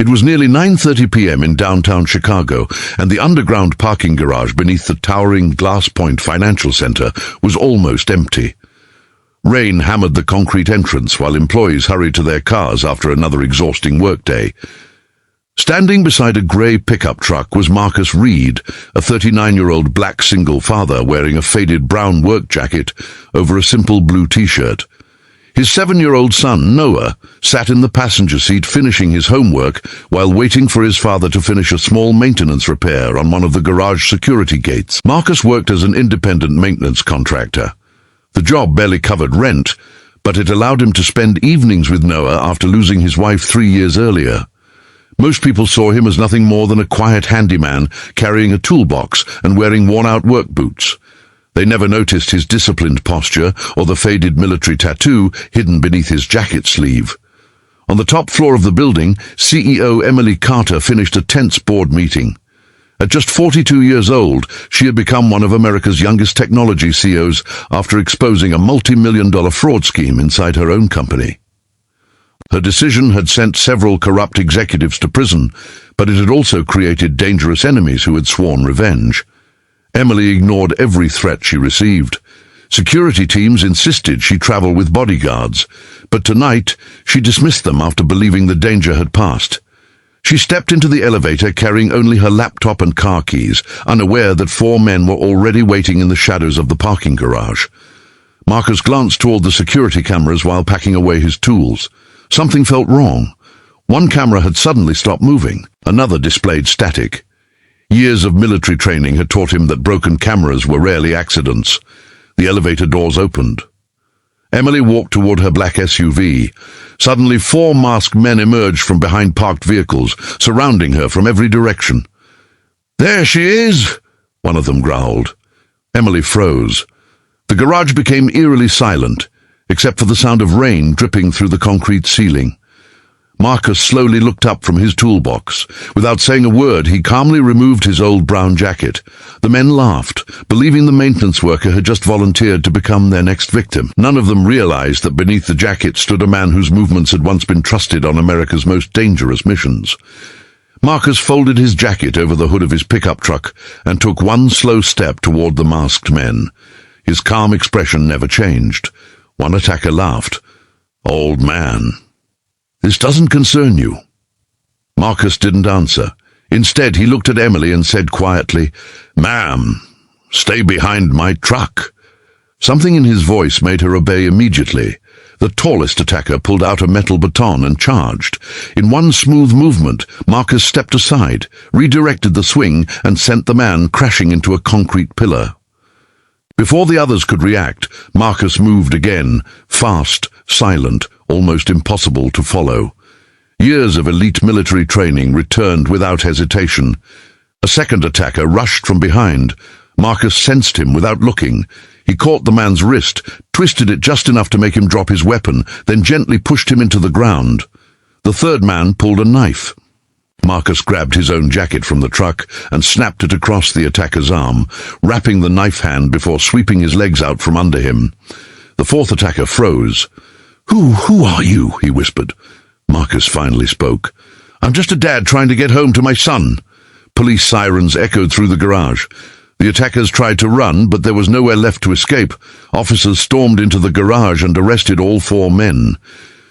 It was nearly 9:30 p.m. in downtown Chicago, and the underground parking garage beneath the towering Glass Point Financial Center was almost empty. Rain hammered the concrete entrance while employees hurried to their cars after another exhausting workday. Standing beside a grey pickup truck was Marcus Reed, a 39-year-old black single father wearing a faded brown work jacket over a simple blue t-shirt. His 7-year-old son, Noah, sat in the passenger seat finishing his homework while waiting for his father to finish a small maintenance repair on one of the garage security gates. Marcus worked as an independent maintenance contractor. The job barely covered rent, but it allowed him to spend evenings with Noah after losing his wife 3 years earlier. Most people saw him as nothing more than a quiet handyman carrying a toolbox and wearing worn-out work boots. They never noticed his disciplined posture or the faded military tattoo hidden beneath his jacket sleeve. On the top floor of the building, CEO Emily Carter finished a tense board meeting. At just 42 years old, she had become one of America's youngest technology CEOs after exposing a multi-million-dollar fraud scheme inside her own company. Her decision had sent several corrupt executives to prison, but it had also created dangerous enemies who had sworn revenge. Emily ignored every threat she received. Security teams insisted she travel with bodyguards, but tonight she dismissed them after believing the danger had passed. She stepped into the elevator carrying only her laptop and car keys, unaware that 4 men were already waiting in the shadows of the parking garage. Marcus glanced toward the security cameras while packing away his tools. Something felt wrong. One camera had suddenly stopped moving. Another displayed static. Years of military training had taught him that broken cameras were rarely accidents. The elevator doors opened. Emily walked toward her black SUV. Suddenly 4 masked men emerged from behind parked vehicles, surrounding her from every direction. "There she is," one of them growled. Emily froze. The garage became eerily silent, except for the sound of rain dripping through the concrete ceiling. Marcus slowly looked up from his toolbox. Without saying a word, he calmly removed his old brown jacket. The men laughed, believing the maintenance worker had just volunteered to become their next victim. None of them realized that beneath the jacket stood a man whose movements had once been trusted on America's most dangerous missions. Marcus folded his jacket over the hood of his pickup truck and took one slow step toward the masked men. His calm expression never changed. One attacker laughed. "Old man, this doesn't concern you." Marcus didn't answer. Instead, he looked at Emily and said quietly, "Ma'am, stay behind my truck." Something in his voice made her obey immediately. The tallest attacker pulled out a metal baton and charged. In one smooth movement, Marcus stepped aside, redirected the swing, and sent the man crashing into a concrete pillar. Before the others could react, Marcus moved again, fast, silent, almost impossible to follow. Years of elite military training returned without hesitation. A second attacker rushed from behind. Marcus sensed him without looking. He caught the man's wrist, twisted it just enough to make him drop his weapon, then gently pushed him into the ground. The third man pulled a knife. Marcus grabbed his own jacket from the truck and snapped it across the attacker's arm, wrapping the knife hand before sweeping his legs out from under him. The fourth attacker froze. Who are you?" he whispered. Marcus finally spoke. "I'm just a dad trying to get home to my son." Police sirens echoed through the garage. The attackers tried to run, but there was nowhere left to escape. Officers stormed into the garage and arrested all 4 men.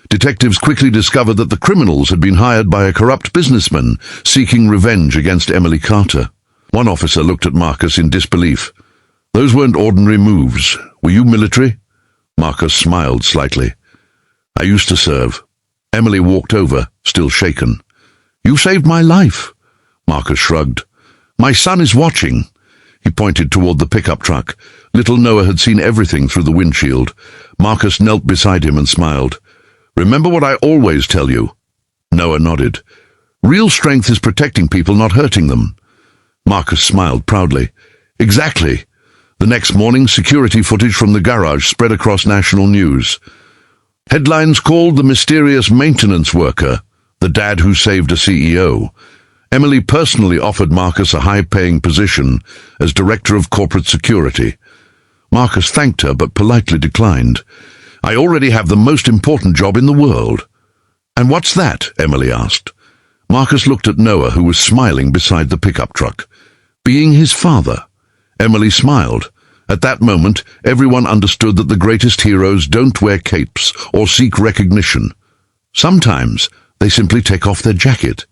Detectives quickly discovered that the criminals had been hired by a corrupt businessman seeking revenge against Emily Carter. One officer looked at Marcus in disbelief. "Those weren't ordinary moves. Were you military?" Marcus smiled slightly. "I used to serve." Emily walked over, still shaken. "You saved my life." Marcus shrugged. "My son is watching." He pointed toward the pickup truck. Little Noah had seen everything through the windshield. Marcus knelt beside him and smiled. "Remember what I always tell you." Noah nodded. "Real strength is protecting people, not hurting them." Marcus smiled proudly. "Exactly." The next morning, security footage from the garage spread across national news. Headlines called the mysterious maintenance worker the dad who saved a CEO. Emily personally offered Marcus a high-paying position as Director of Corporate Security. Marcus thanked her but politely declined. "I already have the most important job in the world." "And what's that?" Emily asked. Marcus looked at Noah, who was smiling beside the pickup truck. Being his father. Emily smiled. At that moment, everyone understood that the greatest heroes don't wear capes or seek recognition. Sometimes they simply take off their jacket.